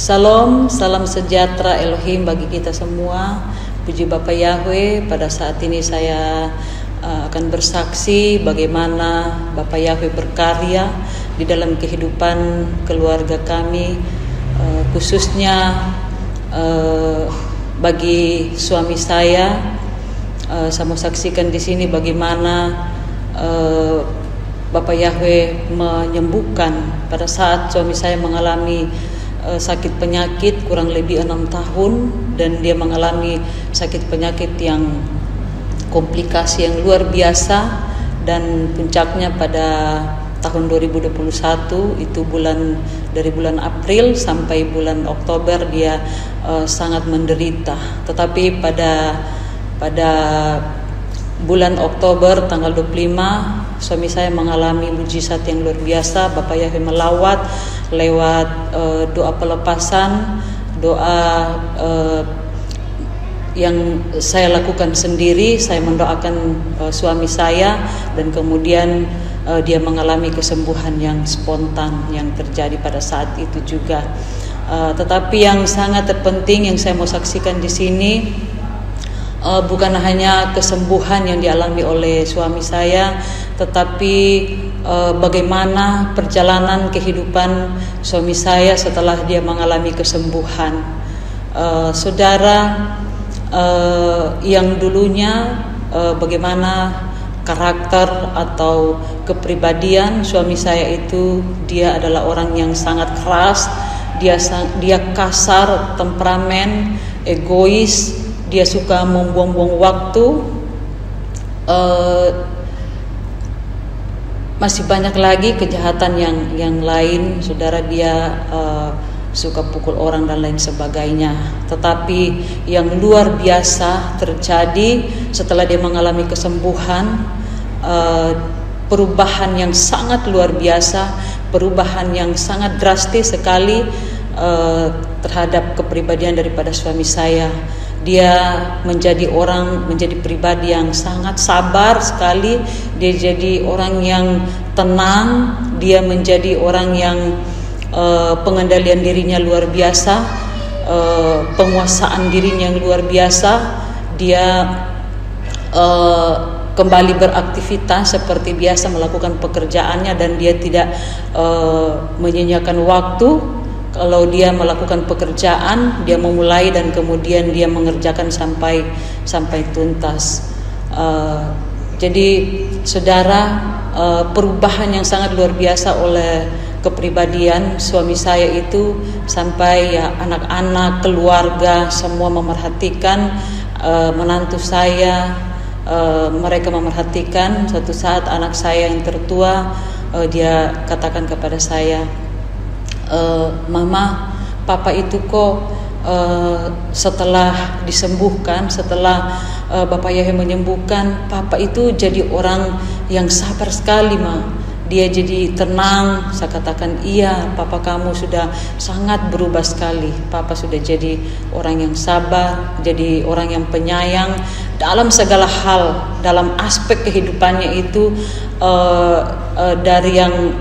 Salam, salam sejahtera Elohim bagi kita semua. Puji Bapa Yahweh, pada saat ini saya akan bersaksi bagaimana Bapa Yahweh berkarya di dalam kehidupan keluarga kami, khususnya bagi suami saya. Saya mau saksikan di sini bagaimana Bapa Yahweh menyembuhkan pada saat suami saya mengalami sakit penyakit kurang lebih 6 tahun, dan dia mengalami sakit penyakit yang komplikasi yang luar biasa, dan puncaknya pada tahun 2021 itu dari bulan April sampai bulan Oktober dia sangat menderita. Tetapi pada bulan Oktober tanggal 25 suami saya mengalami mujizat yang luar biasa. Bapak Yahweh melawat lewat doa pelepasan, doa yang saya lakukan sendiri. Saya mendoakan suami saya, dan kemudian dia mengalami kesembuhan yang spontan yang terjadi pada saat itu juga. Tetapi yang sangat terpenting yang saya mau saksikan di sini, bukan hanya kesembuhan yang dialami oleh suami saya, tetapi bagaimana perjalanan kehidupan suami saya setelah dia mengalami kesembuhan. Saudara, yang dulunya bagaimana karakter atau kepribadian suami saya itu, dia adalah orang yang sangat keras, dia kasar, temperamen, egois. Dia suka membuang-buang waktu. Masih banyak lagi kejahatan yang lain, saudara. Dia suka pukul orang dan lain sebagainya. Tetapi yang luar biasa terjadi setelah dia mengalami kesembuhan, perubahan yang sangat luar biasa, perubahan yang sangat drastis sekali terhadap kepribadian daripada suami saya. Dia menjadi pribadi yang sangat sabar sekali. Dia jadi orang yang tenang. Dia menjadi orang yang pengendalian dirinya luar biasa, penguasaan dirinya yang luar biasa. Dia kembali beraktivitas seperti biasa, melakukan pekerjaannya, dan dia tidak menyanyiakan waktu. Kalau dia melakukan pekerjaan, dia memulai dan kemudian dia mengerjakan sampai tuntas. Jadi saudara, perubahan yang sangat luar biasa oleh kepribadian suami saya itu, sampai ya anak-anak, keluarga semua memerhatikan menantu saya. Mereka memerhatikan. Suatu saat anak saya yang tertua, dia katakan kepada saya, Mama, Papa itu kok setelah disembuhkan, setelah Bapak Yahweh menyembuhkan, Papa itu jadi orang yang sabar sekali, Ma. Dia jadi tenang. Saya katakan, iya, Papa kamu sudah sangat berubah sekali. Papa sudah jadi orang yang sabar, jadi orang yang penyayang dalam segala hal, dalam aspek kehidupannya itu, dari yang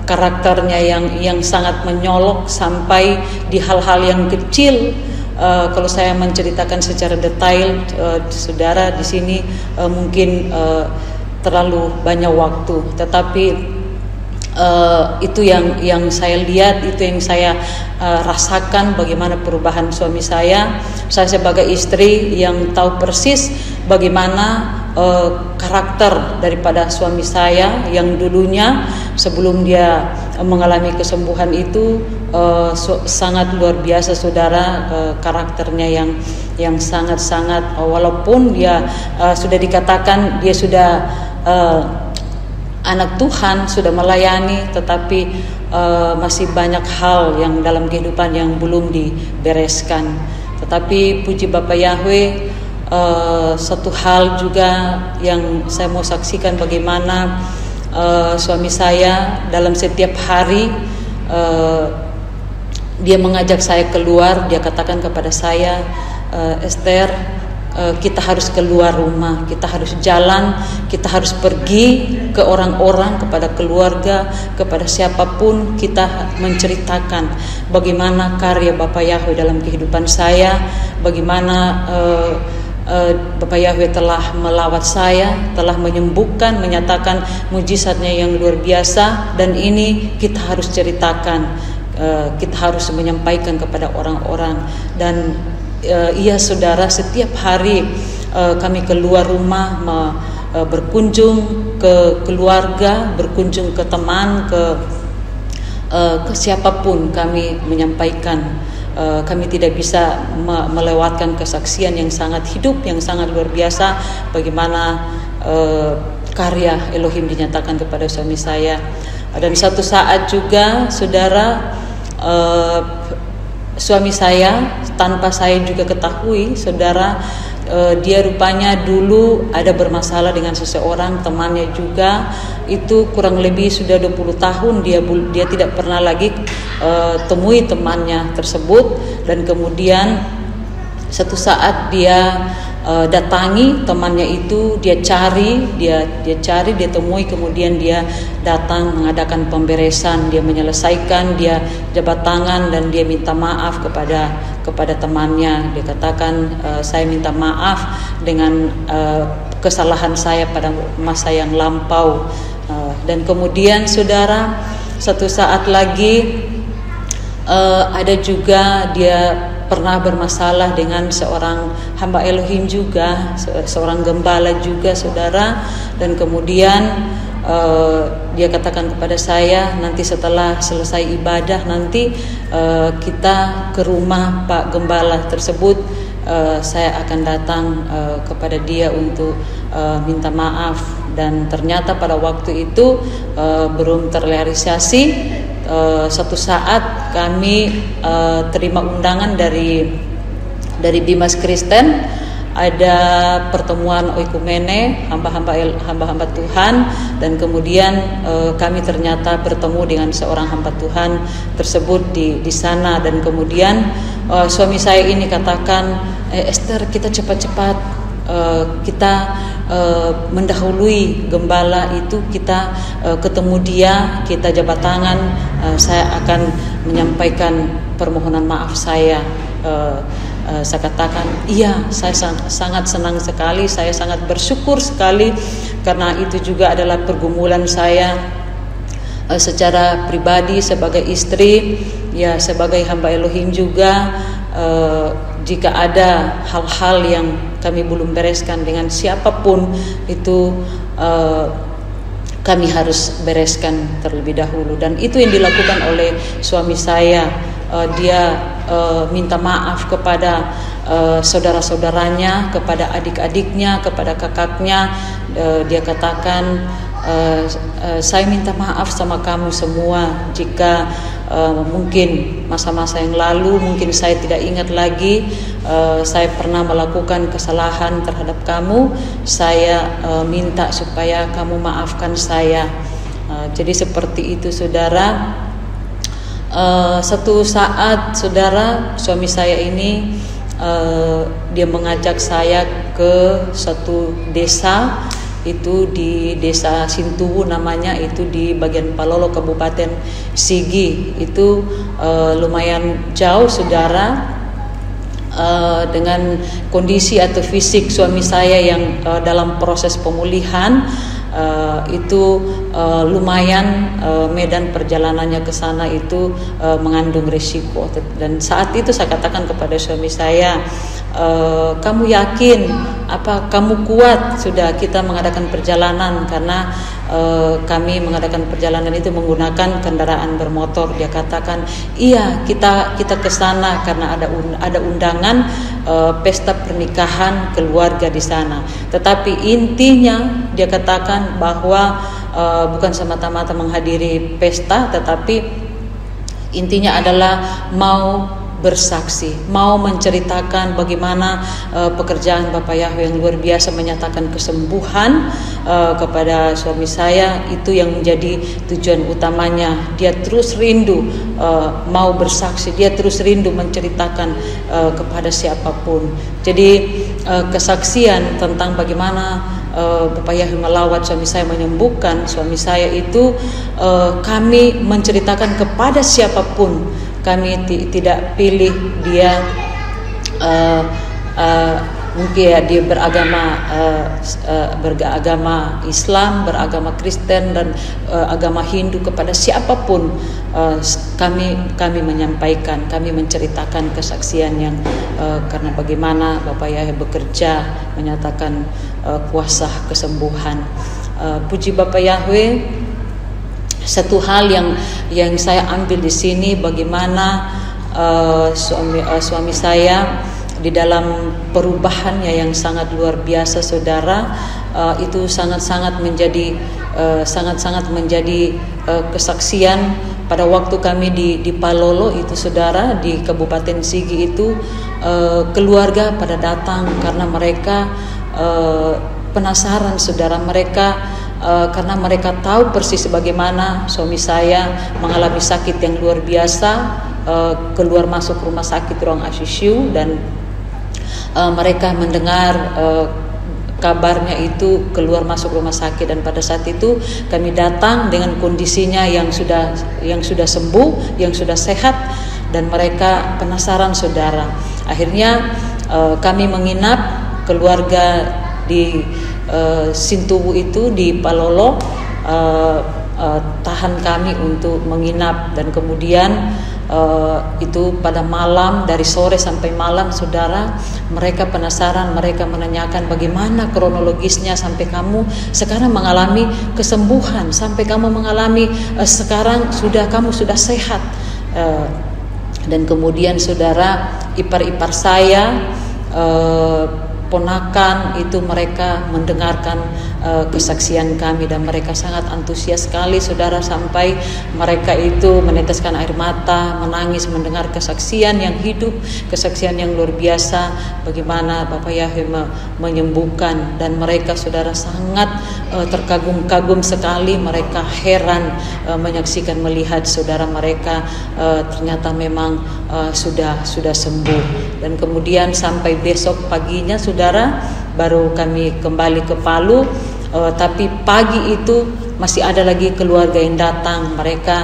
karakternya yang sangat menyolok sampai di hal-hal yang kecil. Kalau saya menceritakan secara detail, saudara, di sini mungkin terlalu banyak waktu, tetapi itu yang saya lihat, itu yang saya rasakan, bagaimana perubahan suami saya. Saya sebagai istri yang tahu persis bagaimana karakter daripada suami saya yang dulunya sebelum dia mengalami kesembuhan itu sangat luar biasa, saudara. Karakternya yang sangat-sangat, walaupun dia sudah dikatakan dia sudah anak Tuhan, sudah melayani, tetapi masih banyak hal yang dalam kehidupan yang belum dibereskan. Tetapi puji Bapa Yahweh, satu hal juga yang saya mau saksikan, bagaimana suami saya dalam setiap hari dia mengajak saya keluar. Dia katakan kepada saya, Esther, kita harus keluar rumah, kita harus jalan, kita harus pergi ke orang-orang, kepada keluarga, kepada siapapun kita menceritakan bagaimana karya Bapak Yahweh dalam kehidupan saya, bagaimana Bapak Yahweh telah melawat saya, telah menyembuhkan, menyatakan mujizatnya yang luar biasa, dan ini kita harus ceritakan, kita harus menyampaikan kepada orang-orang. Dan iya saudara, setiap hari kami keluar rumah berkunjung ke keluarga, berkunjung ke teman, ke siapapun kami menyampaikan. Kami tidak bisa melewatkan kesaksian yang sangat hidup, yang sangat luar biasa, bagaimana karya Elohim dinyatakan kepada suami saya. Dan satu saat juga saudara, suami saya tanpa saya juga ketahui saudara, dia rupanya dulu ada bermasalah dengan seseorang temannya juga, itu kurang lebih sudah 20 tahun dia tidak pernah lagi temui temannya tersebut. Dan kemudian satu saat dia datangi temannya itu, dia cari, dia temui, kemudian dia datang mengadakan pemberesan, dia menyelesaikan, dia jabat tangan dan dia minta maaf kepada temannya. Dia katakan, saya minta maaf dengan kesalahan saya pada masa yang lampau. Dan kemudian saudara, satu saat lagi ada juga dia pernah bermasalah dengan seorang hamba Elohim juga, seorang gembala juga saudara. Dan kemudian dia katakan kepada saya, nanti setelah selesai ibadah nanti kita ke rumah Pak Gembala tersebut, saya akan datang kepada dia untuk minta maaf. Dan ternyata pada waktu itu belum terrealisasi. Satu saat kami terima undangan dari Bimas Kristen, ada pertemuan oikumene hamba-hamba Tuhan, dan kemudian kami ternyata bertemu dengan seorang hamba Tuhan tersebut di sana. Dan kemudian suami saya ini katakan, Esther, kita cepat-cepat kita mendahului gembala itu, kita ketemu dia, kita jabat tangan, saya akan menyampaikan permohonan maaf saya. Saya katakan, iya, saya sangat senang sekali, saya sangat bersyukur sekali, karena itu juga adalah pergumulan saya secara pribadi sebagai istri, ya sebagai hamba Elohim juga. Jika ada hal-hal yang kami belum bereskan dengan siapapun itu, kami harus bereskan terlebih dahulu. Dan itu yang dilakukan oleh suami saya. Dia minta maaf kepada saudara-saudaranya, kepada adik-adiknya, kepada kakaknya. Dia katakan, saya minta maaf sama kamu semua jika mungkin masa-masa yang lalu mungkin saya tidak ingat lagi, saya pernah melakukan kesalahan terhadap kamu. Saya minta supaya kamu maafkan saya. Jadi seperti itu saudara. Satu saat saudara, suami saya ini dia mengajak saya ke satu desa, itu di desa Sintuwu namanya, itu di bagian Palolo, Kabupaten Sigi. Itu lumayan jauh saudara. Dengan kondisi atau fisik suami saya yang dalam proses pemulihan, itu lumayan medan perjalanannya ke sana itu mengandung risiko. Dan saat itu saya katakan kepada suami saya, kamu yakin, apa kamu kuat sudah kita mengadakan perjalanan? Karena kami mengadakan perjalanan itu menggunakan kendaraan bermotor. Dia katakan, iya, kita ke sana karena ada undangan pesta pernikahan keluarga di sana. Tetapi intinya dia katakan bahwa bukan semata-mata menghadiri pesta, tetapi intinya adalah mau bersaksi, mau menceritakan bagaimana pekerjaan Bapak Yahweh yang luar biasa, menyatakan kesembuhan kepada suami saya. Itu yang menjadi tujuan utamanya. Dia terus rindu mau bersaksi, dia terus rindu menceritakan kepada siapapun. Jadi kesaksian tentang bagaimana Bapak Yahya melawat suami saya, menyembuhkan suami saya itu, kami menceritakan kepada siapapun. Kami tidak pilih dia mungkin ya dia beragama Islam, beragama Kristen dan agama Hindu, kepada siapapun kami menyampaikan, kami menceritakan kesaksian yang karena bagaimana Bapak Yahya bekerja menyatakan kuasa kesembuhan. Puji Bapak Yahya. Satu hal yang saya ambil di sini, bagaimana suami saya di dalam perubahannya yang sangat luar biasa, saudara, itu sangat-sangat menjadi kesaksian pada waktu kami di Palolo itu, saudara, di Kabupaten Sigi itu, keluarga pada datang karena mereka penasaran, saudara, karena mereka tahu persis bagaimana suami saya mengalami sakit yang luar biasa, keluar masuk rumah sakit ruang ICU, dan mereka mendengar kabarnya itu keluar masuk rumah sakit, dan pada saat itu kami datang dengan kondisinya yang sudah sembuh, yang sudah sehat, dan mereka penasaran, saudara. Akhirnya kami menginap, keluarga di Sintuwu itu di Palolo tahan kami untuk menginap, dan kemudian itu pada malam, dari sore sampai malam, saudara, mereka penasaran, mereka menanyakan bagaimana kronologisnya sampai kamu sekarang mengalami kesembuhan, sampai kamu mengalami sekarang kamu sudah sehat. Dan kemudian, saudara, ipar-ipar saya, ponakan itu, mereka mendengarkan kesaksian kami, dan mereka sangat antusias sekali, saudara, sampai mereka itu meneteskan air mata, menangis mendengar kesaksian yang hidup, kesaksian yang luar biasa, bagaimana Bapak Yahya menyembuhkan. Dan mereka, saudara, sangat terkagum-kagum sekali, mereka heran menyaksikan, melihat saudara mereka ternyata memang sudah sembuh. Dan kemudian sampai besok paginya, saudara, baru kami kembali ke Palu. Tapi pagi itu masih ada lagi keluarga yang datang. Mereka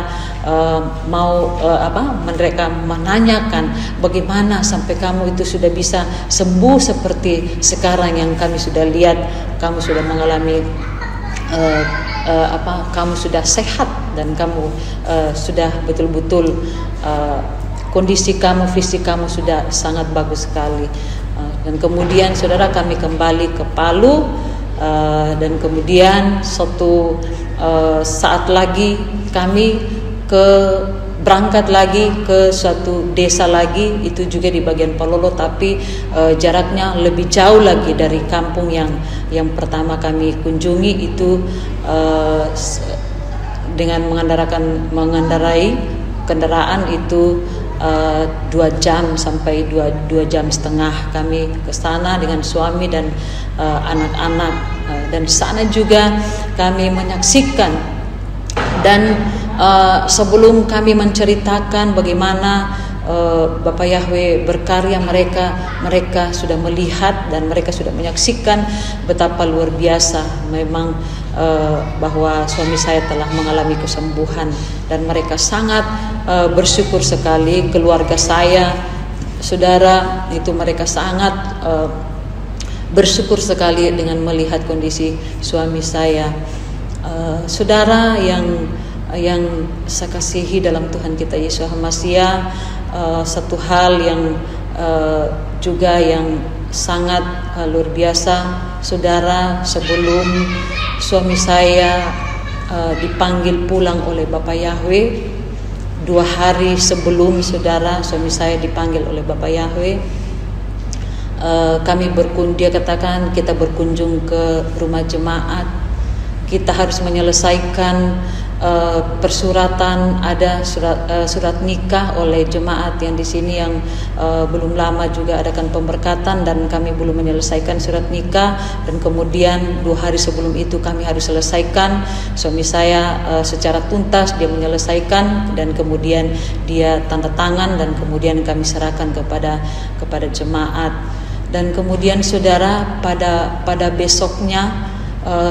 mereka menanyakan bagaimana sampai kamu itu sudah bisa sembuh seperti sekarang yang kami sudah lihat, kamu sudah mengalami kamu sudah sehat, dan kamu sudah betul-betul kondisi kamu, fisik kamu sudah sangat bagus sekali. Dan kemudian, saudara, kami kembali ke Palu, dan kemudian suatu saat lagi kami berangkat lagi ke suatu desa lagi, itu juga di bagian Palolo, tapi jaraknya lebih jauh lagi dari kampung yang pertama kami kunjungi itu, dengan mengendarai kendaraan itu 2 jam sampai 2 jam setengah kami ke sana dengan suami dan anak-anak. Dan di sana juga kami menyaksikan, dan sebelum kami menceritakan bagaimana Bapak Yahya berkarya, mereka sudah melihat dan mereka sudah menyaksikan betapa luar biasa memang bahwa suami saya telah mengalami kesembuhan, dan mereka sangat bersyukur sekali. Keluarga saya, saudara, itu mereka sangat bersyukur sekali dengan melihat kondisi suami saya. Saudara yang saya kasihi dalam Tuhan kita Yesus Hamasiah, satu hal yang juga yang sangat luar biasa, saudara, sebelum suami saya dipanggil pulang oleh Bapak Yahya, 2 hari sebelum, saudara, suami saya dipanggil oleh Bapak Yahya, dia katakan kita berkunjung ke rumah jemaat, kita harus menyelesaikan persuratan, ada surat nikah oleh jemaat yang di sini yang belum lama juga adakan pemberkatan, dan kami belum menyelesaikan surat nikah, dan kemudian 2 hari sebelum itu kami harus selesaikan. Suami saya secara tuntas dia menyelesaikan, dan kemudian dia tanda tangan, dan kemudian kami serahkan kepada jemaat. Dan kemudian, saudara, pada besoknya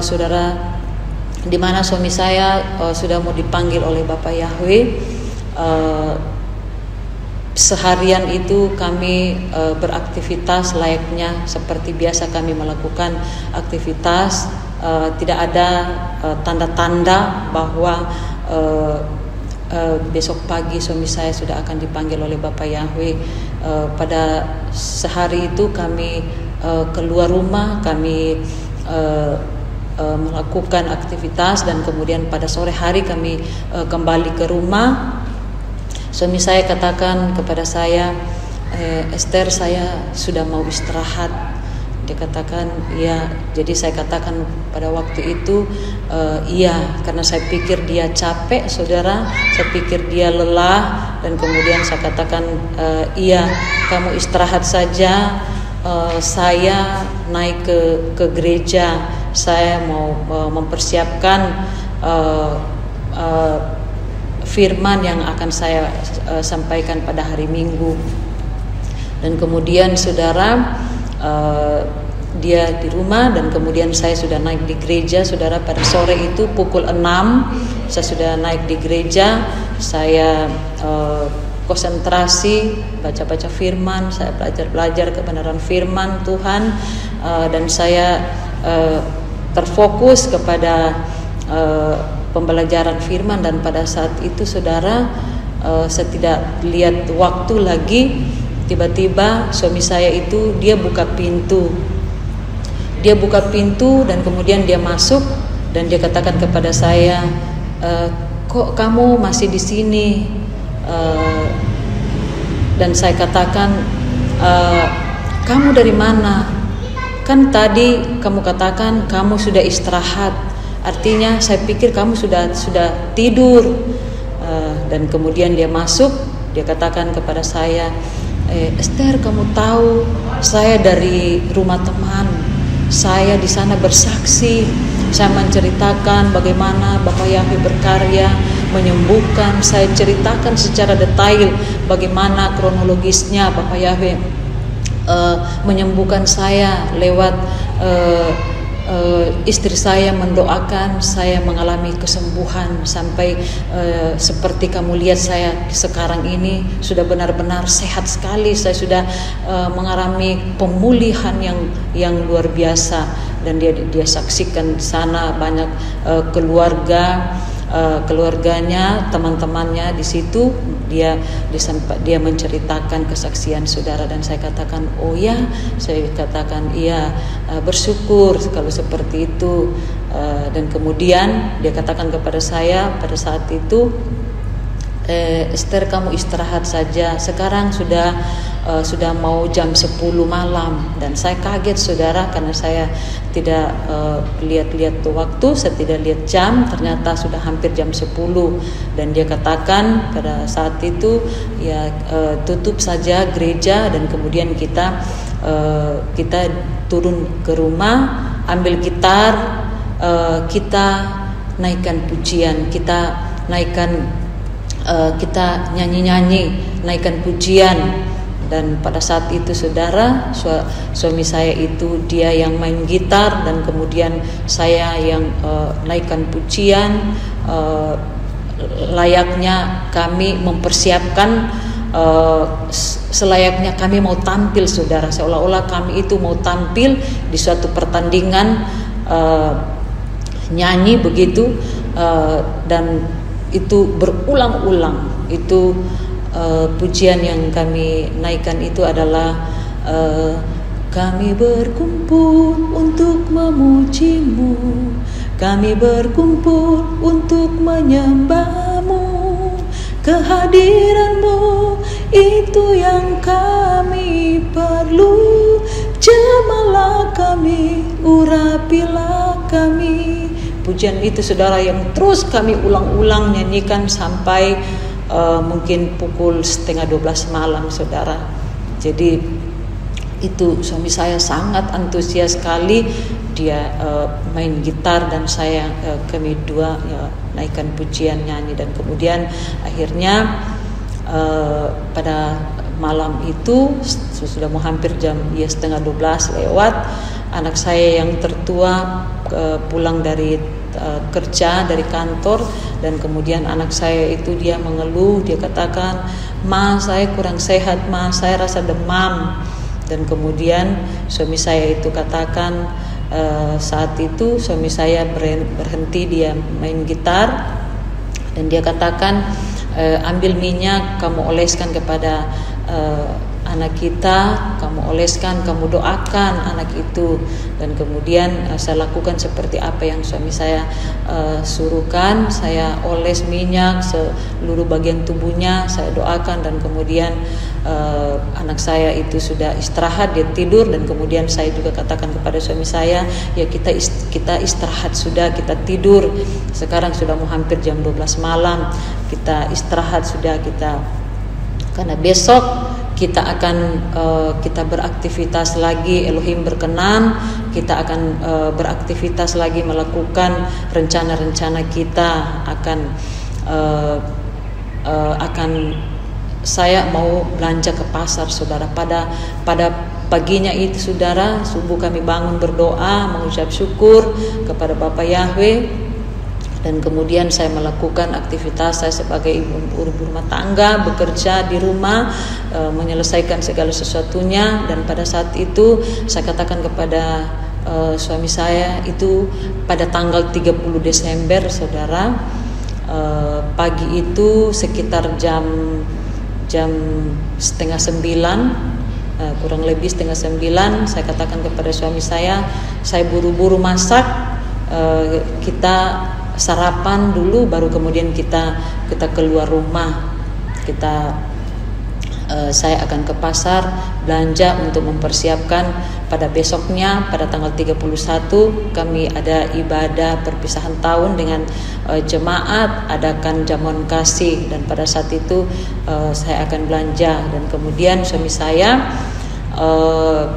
saudara, di mana suami saya sudah mau dipanggil oleh Bapak Yahweh. Seharian itu kami beraktivitas layaknya seperti biasa kami melakukan aktivitas. Tidak ada tanda-tanda bahwa besok pagi suami saya sudah akan dipanggil oleh Bapak Yahweh. Pada sehari itu kami keluar rumah, kami melakukan aktivitas, dan kemudian pada sore hari kami kembali ke rumah. Suami saya katakan kepada saya, Esther, saya sudah mau istirahat. Dia katakan, iya. Jadi saya katakan pada waktu itu, iya, karena saya pikir dia capek, saudara. Saya pikir dia lelah, dan kemudian saya katakan, iya, kamu istirahat saja. Saya naik ke gereja. Saya mau mempersiapkan firman yang akan saya sampaikan pada hari Minggu. Dan kemudian saudara, dia di rumah, dan kemudian saya sudah naik di gereja, saudara. Pada sore itu pukul 6 saya sudah naik di gereja. Saya konsentrasi baca-baca firman, saya belajar kebenaran firman Tuhan, dan saya terfokus kepada pembelajaran firman. Dan pada saat itu saudara, saya tidak lihat waktu lagi, tiba-tiba suami saya itu dia buka pintu dan kemudian dia masuk, dan dia katakan kepada saya, kok kamu masih di sini? Dan saya katakan, kamu dari mana? Kan tadi kamu katakan kamu sudah istirahat. Artinya saya pikir kamu sudah tidur. Dan kemudian dia masuk, dia katakan kepada saya, Esther, kamu tahu saya dari rumah teman. Saya di sana bersaksi. Saya menceritakan bagaimana Bapak Yahweh berkarya menyembuhkan. Saya ceritakan secara detail bagaimana kronologisnya Bapak Yahweh menyembuhkan saya lewat istri saya mendoakan saya mengalami kesembuhan sampai seperti kamu lihat saya sekarang ini sudah benar-benar sehat sekali. Saya sudah mengalami pemulihan yang luar biasa, dan dia saksikan di sana banyak keluarganya, teman-temannya di situ. Dia menceritakan kesaksian saudara, dan saya katakan, oh ya, saya katakan iya, bersyukur kalau seperti itu. Dan kemudian dia katakan kepada saya pada saat itu, Esther, kamu istirahat saja. Sekarang sudah mau jam 10 malam. Dan saya kaget saudara, karena saya tidak lihat waktu, saya tidak lihat jam, ternyata sudah hampir jam 10. Dan dia katakan pada saat itu, ya tutup saja gereja, dan kemudian kita turun ke rumah, ambil gitar, kita naikkan pujian, kita nyanyi-nyanyi, naikkan pujian. Dan pada saat itu saudara, suami saya itu dia yang main gitar, dan kemudian saya yang naikkan pujian, layaknya kami mempersiapkan, selayaknya kami mau tampil saudara, seolah-olah kami itu mau tampil di suatu pertandingan nyanyi begitu. Dan itu berulang-ulang. Itu pujian yang kami naikkan itu adalah kami berkumpul untuk memujimu, kami berkumpul untuk menyembahmu, kehadiranmu itu yang kami perlu. Jemalah kami, urapilah kami. Pujian itu saudara yang terus kami ulang-ulang nyanyikan sampai mungkin pukul 11:30 malam saudara. Jadi itu suami saya sangat antusias sekali. Dia main gitar, dan saya kami dua naikkan pujian, nyanyi. Dan kemudian akhirnya pada malam itu sudah mau hampir jam 11:30 lewat, anak saya yang tertua pulang dari kerja, dari kantor, dan kemudian anak saya itu dia mengeluh, dia katakan, "Ma, saya kurang sehat, Ma, saya rasa demam." Dan kemudian suami saya itu katakan, saat itu suami saya berhenti, dia main gitar, dan dia katakan, "Ambil minyak, kamu oleskan kepada anak kita, kamu oleskan, kamu doakan anak itu." Dan kemudian saya lakukan seperti apa yang suami saya suruhkan. Saya oles minyak seluruh bagian tubuhnya, saya doakan, dan kemudian anak saya itu sudah istirahat, dia tidur. Dan kemudian saya juga katakan kepada suami saya, ya kita istirahat sudah, kita tidur, sekarang sudah mau hampir jam 12 malam, kita istirahat sudah, karena besok kita akan kita beraktivitas lagi, Elohim berkenan, kita akan beraktivitas lagi, melakukan rencana-rencana kita, akan saya mau belanja ke pasar, saudara. Pada paginya itu, saudara, subuh kami bangun berdoa, mengucap syukur kepada Bapa Yahweh. Dan kemudian saya melakukan aktivitas saya sebagai ibu rumah tangga, bekerja di rumah, menyelesaikan segala sesuatunya. Dan pada saat itu saya katakan kepada suami saya itu pada tanggal 30 Desember, saudara, pagi itu sekitar jam 8:30, kurang lebih 8:30, saya katakan kepada suami saya buru-buru masak, kita sarapan dulu, baru kemudian kita keluar rumah. Saya akan ke pasar belanja untuk mempersiapkan pada besoknya, pada tanggal 31 kami ada ibadah perpisahan tahun dengan jemaat, adakan jamuan kasih, dan pada saat itu saya akan belanja. Dan kemudian suami saya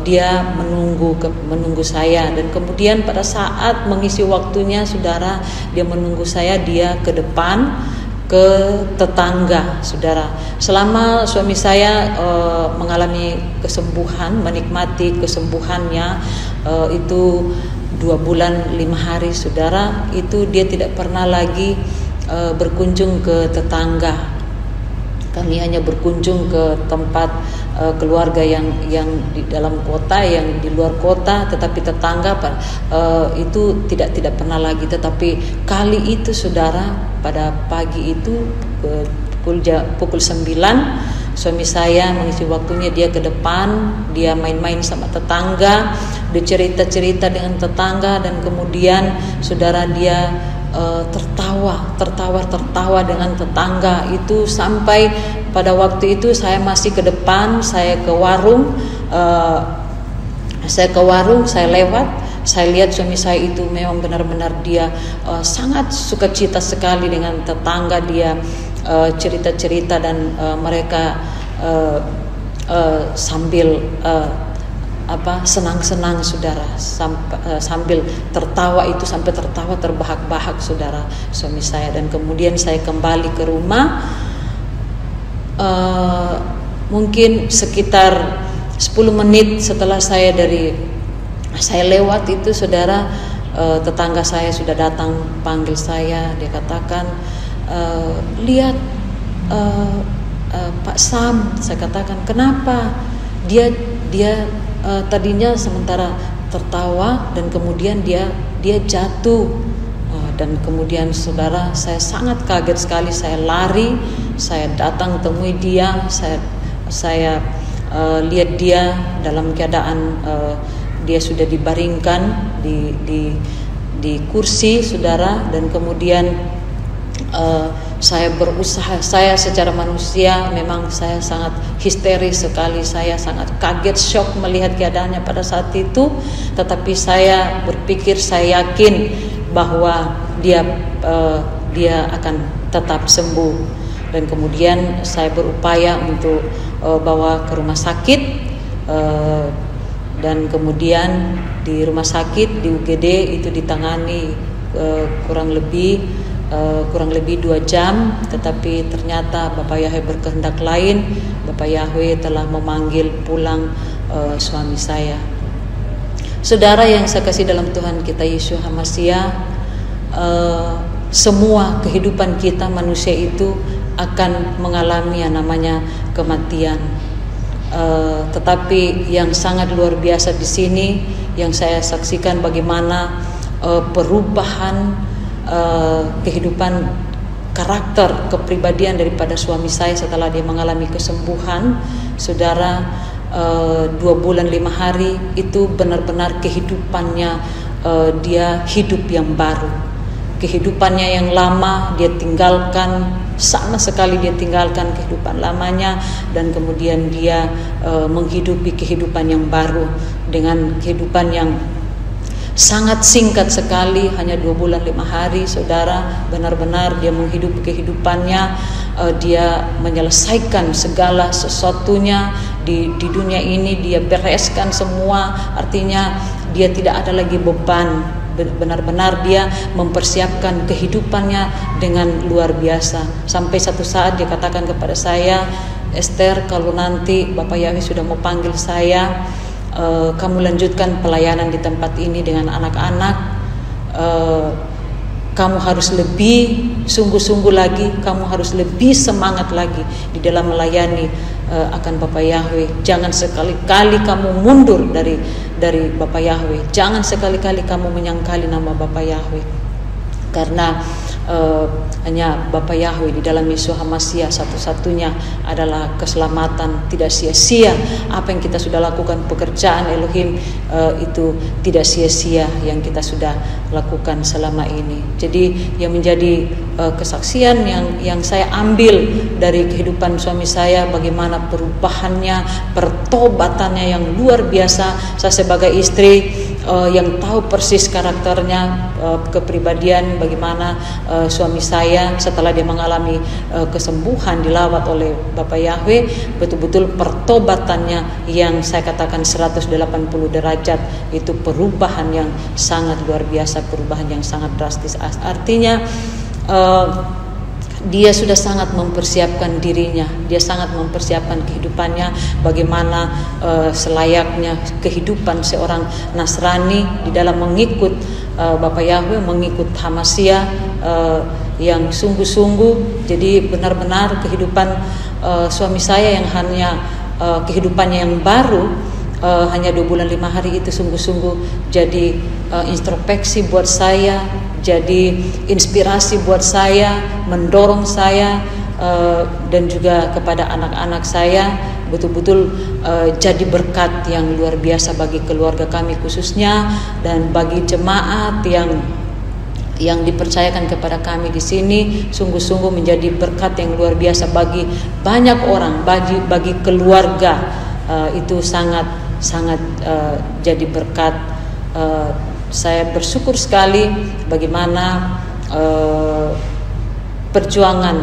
dia menunggu saya, dan kemudian pada saat mengisi waktunya, saudara, dia menunggu saya, dia ke depan ke tetangga, saudara. Selama suami saya mengalami kesembuhan, menikmati kesembuhannya, itu 2 bulan 5 hari, saudara, itu dia tidak pernah lagi berkunjung ke tetangga. Kami hanya berkunjung ke tempat keluarga yang di dalam kota, yang di luar kota, tetapi tetangga itu tidak pernah lagi. Tetapi kali itu, saudara, pada pagi itu pukul 9, suami saya mengisi waktunya, dia ke depan, dia main-main sama tetangga, dia cerita-cerita dengan tetangga, dan kemudian, saudara, dia tertawa dengan tetangga itu, sampai pada waktu itu saya masih ke depan, saya ke warung, saya lewat, saya lihat suami saya itu memang benar-benar dia sangat sukacita sekali dengan tetangga, dia cerita-cerita, dan mereka sambil senang-senang, saudara, sambil tertawa itu, sampai tertawa terbahak-bahak, saudara, suami saya. Dan kemudian saya kembali ke rumah, mungkin sekitar 10 menit setelah saya lewat itu, saudara, tetangga saya sudah datang panggil saya. Dia katakan, "Lihat Pak Sam." Saya katakan, "Kenapa?" Dia tadinya sementara tertawa, dan kemudian dia jatuh, dan kemudian, saudara, saya sangat kaget sekali. Saya lari, saya datang temui dia, saya lihat dia dalam keadaan dia sudah dibaringkan di kursi, saudara. Dan kemudian saya berusaha, saya secara manusia memang saya sangat histeris sekali, saya sangat kaget, shock melihat keadaannya pada saat itu. Tetapi saya berpikir, saya yakin bahwa dia akan tetap sembuh. Dan kemudian saya berupaya untuk bawa ke rumah sakit, dan kemudian di rumah sakit di UGD itu ditangani kurang lebih 2 jam, tetapi ternyata Bapak Yahweh berkehendak lain. Bapak Yahweh telah memanggil pulang suami saya. Saudara yang saya kasih dalam Tuhan kita Yesus Hamasiah, semua kehidupan kita manusia itu akan mengalami yang namanya kematian. Tetapi yang sangat luar biasa di sini yang saya saksikan bagaimana perubahan kehidupan karakter kepribadian daripada suami saya setelah dia mengalami kesembuhan. Saudara, 2 bulan 5 hari itu benar-benar kehidupannya, dia hidup yang baru. Kehidupannya yang lama dia tinggalkan, sama sekali dia tinggalkan kehidupan lamanya, dan kemudian dia menghidupi kehidupan yang baru dengan kehidupan yang sangat singkat sekali, hanya 2 bulan 5 hari. Saudara, benar-benar dia menghidupi kehidupannya, dia menyelesaikan segala sesuatunya di dunia ini, dia bereskan semua. Artinya dia tidak ada lagi beban, benar-benar dia mempersiapkan kehidupannya dengan luar biasa. Sampai satu saat dia katakan kepada saya, Esther, kalau nanti Bapak Yahweh sudah mau panggil saya, kamu lanjutkan pelayanan di tempat ini dengan anak-anak, kamu harus lebih sungguh-sungguh lagi, kamu harus lebih semangat lagi di dalam melayani akan Bapak Yahweh. Jangan sekali-kali kamu mundur dari Bapak Yahweh, jangan sekali-kali kamu menyangkali nama Bapak Yahweh, karena hanya Bapak Yahweh di dalam Yesus Hamasiah satu-satunya adalah keselamatan. Tidak sia-sia apa yang kita sudah lakukan, pekerjaan Elohim itu tidak sia-sia yang kita sudah lakukan selama ini. Jadi yang menjadi kesaksian yang saya ambil dari kehidupan suami saya, bagaimana perubahannya, pertobatannya yang luar biasa. Saya sebagai istri yang tahu persis karakternya, kepribadian, bagaimana suami saya setelah dia mengalami kesembuhan, dilawat oleh Bapak Yahweh, betul-betul pertobatannya yang saya katakan 180 derajat. Itu perubahan yang sangat luar biasa, perubahan yang sangat drastis. Artinya dia sudah sangat mempersiapkan dirinya, dia sangat mempersiapkan kehidupannya, bagaimana selayaknya kehidupan seorang Nasrani di dalam mengikut Bapak Yahweh, mengikut Hamasiah yang sungguh-sungguh. Jadi benar-benar kehidupan suami saya yang hanya kehidupannya yang baru, hanya 2 bulan 5 hari itu sungguh-sungguh jadi introspeksi buat saya, jadi inspirasi buat saya, mendorong saya dan juga kepada anak-anak saya, betul-betul jadi berkat yang luar biasa bagi keluarga kami khususnya, dan bagi jemaat yang dipercayakan kepada kami di sini. Sungguh-sungguh menjadi berkat yang luar biasa bagi banyak orang, bagi keluarga. Itu sangat jadi berkat. Saya bersyukur sekali bagaimana perjuangan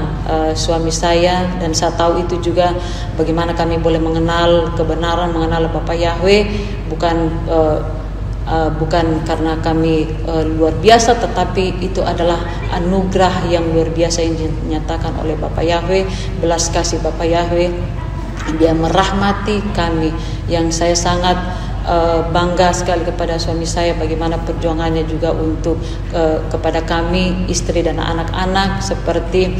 suami saya, dan saya tahu itu juga bagaimana kami boleh mengenal kebenaran, mengenal Bapak Yahweh, bukan karena kami luar biasa, tetapi itu adalah anugerah yang luar biasa yang dinyatakan oleh Bapak Yahweh, belas kasih Bapak Yahweh. Dia merahmati kami, yang saya sangat bangga sekali kepada suami saya, bagaimana perjuangannya juga untuk kepada kami istri dan anak-anak. Seperti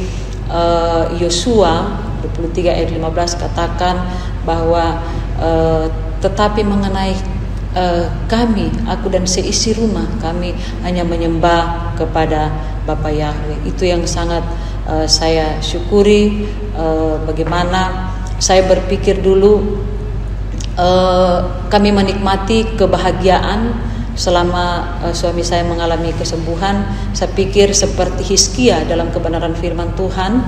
Yosua 23 ayat 15 katakan bahwa tetapi mengenai kami, aku dan seisi rumah kami hanya menyembah kepada Bapak Yahweh. Itu yang sangat saya syukuri. Bagaimana saya berpikir dulu, kami menikmati kebahagiaan selama suami saya mengalami kesembuhan. Saya pikir seperti Hizkia dalam kebenaran firman Tuhan.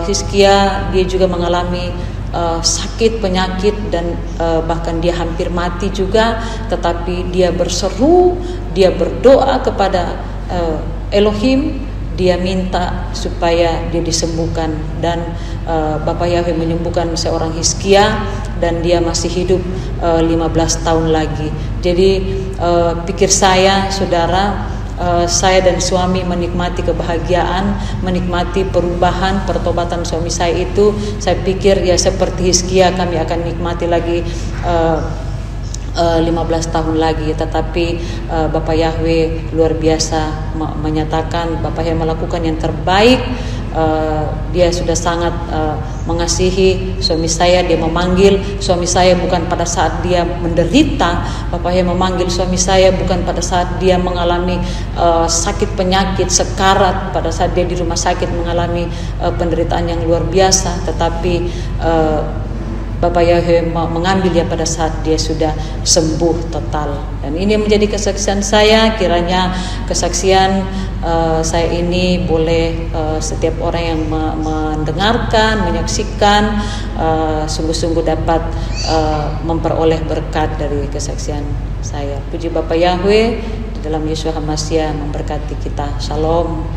Hizkia dia juga mengalami sakit, penyakit, dan bahkan dia hampir mati juga, tetapi dia berseru, dia berdoa kepada Elohim, dia minta supaya dia disembuhkan, dan Bapak Yahweh menyembuhkan seorang Hizkia, dan dia masih hidup 15 tahun lagi. Jadi pikir saya, saudara, saya dan suami menikmati kebahagiaan, menikmati perubahan, pertobatan suami saya itu. Saya pikir ya seperti Hizkia, kami akan nikmati lagi 15 tahun lagi, tetapi Bapak Yahweh luar biasa menyatakan Bapak Yahweh melakukan yang terbaik. Dia sudah sangat mengasihi suami saya. Dia memanggil suami saya bukan pada saat dia menderita. Bapak Yahweh memanggil suami saya bukan pada saat dia mengalami sakit penyakit sekarat, pada saat dia di rumah sakit mengalami penderitaan yang luar biasa, tetapi Bapak Yahweh mengambil dia pada saat dia sudah sembuh total. Dan ini menjadi kesaksian saya. Kiranya kesaksian saya ini boleh setiap orang yang mendengarkan, menyaksikan, sungguh-sungguh dapat memperoleh berkat dari kesaksian saya. Puji Bapak Yahweh, di dalam Yesus HaMashiach memberkati kita. Shalom.